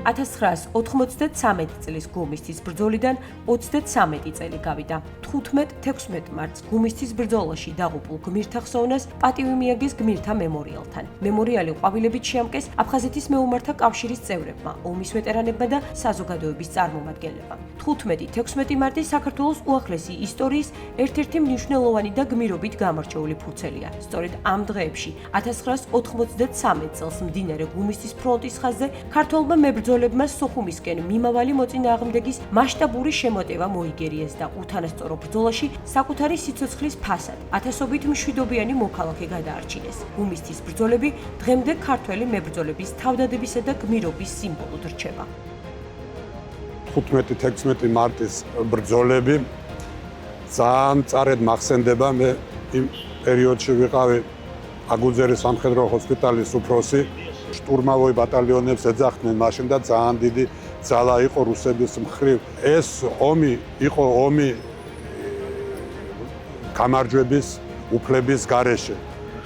1993 წლის გუმისთის ბრძოლიდან 33 წელი გავიდა. 15-16 მარტს გუმისთის ბრძოლაში დაღუპულ გმირთა ხსოვნას პატივი მიაგეს გმირთა მემორიალთან. მემორიალი ყვავილებით შეამკეს აფხაზეთის მეომართა კავშირის წევრებმა, ომის ვეტერანებმა და საზოგადოების წარმომადგენლებმა. 15-16 მარტი საქართველოს უახლესი ისტორიის ერთ-ერთი მნიშვნელოვანი და გმირობით გამორჩეული ფურცელია. სწორედ ამ დღეებში 1993 წელს მდინარე გუმისთის ფრონტის ხაზზე ქართველმა მებრძოლებმა სოხუმისკენ მიმავალი მოწინააღმდეგის მასშტაბური შემოტევა მოიგერიეს და უთანასწორო ბრძოლაში საკუთარი სიცოცხლის ფასად ათასობით მშვიდობიანი მოქალაქე გადაარჩინეს. გუმისთის ბრძოლები დღემდე ქართველი მებრძოლების თავდადებისა და გმირობის სიმბოლოდ რჩება. 15-16 მარტის ბრძოლები ძალიან წარედ მახსენდება. მე იმ პერიოდში ვიყავი აგუძერის სამხედრო ჰოსპიტალის უფროსი. შტურმავი ბატალიონებს ეძახდნენ მაშინ და ძალიან დიდი ძალა იყო რუსების მხრივ. ეს ომი იყო ომი გამარჯვების უფლების გარეშე.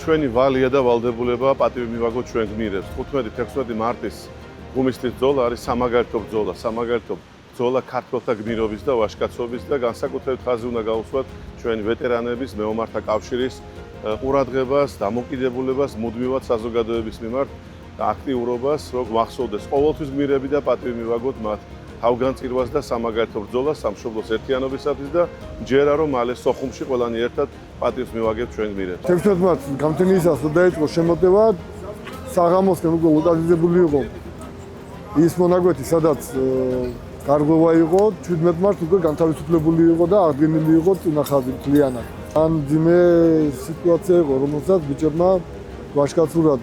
ჩვენი ვალია და ვალდებულება პატივი მივაგოთ ჩვენ გმირებს. 15-16 მარტის გუმისთის ბრძოლა არის სამაგალითო ბრძოლა, სამაგალითო ბრძოლა ქართველთა გმირობის და ვაჟკაცობის და განსაკუთრებით ხაზი უნდა გაუსვათ ჩვენი ვეტერანების, მეომართა კავშირის ყურადღებას, დამოკიდებულებას მუდმივად საზოგადოების მიმართ და აქტიურობას, რომ მახსოვდეს ყოველთვის გმირები და პატივი მივაგოთ მათ თავგანწირვას და სამაგალითო ბრძოლას სამშობლოს ერთიანობისათვის და ჯერა რომ მალე სოხუმში ყველანი ერთად პატივს მივაგებთ ჩვენ გმირებს. 16 მარტს გამთენიისას დაიწყო შემოტევა საღამოსკენ უკვე ლოკალიზებული იყო ის მონაკვეთი, სადაც გარღვევა იყო. 17 მარტს უკვე განთავისუფლებული იყო და აღდგენილი იყო წინახაზი მთლიანად. ან ძიმე სიტუაცია იყო, რომელსაც ბიჭებმა ვაჟკაცურად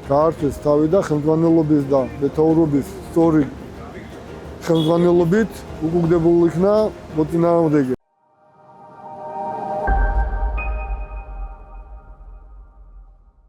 გაართეს თავი და ხელმძღვანელობის და მეთაურობის სწორი ხელმძღვანელობით უკუგდებულ იქნა მოწინააღმდეგე.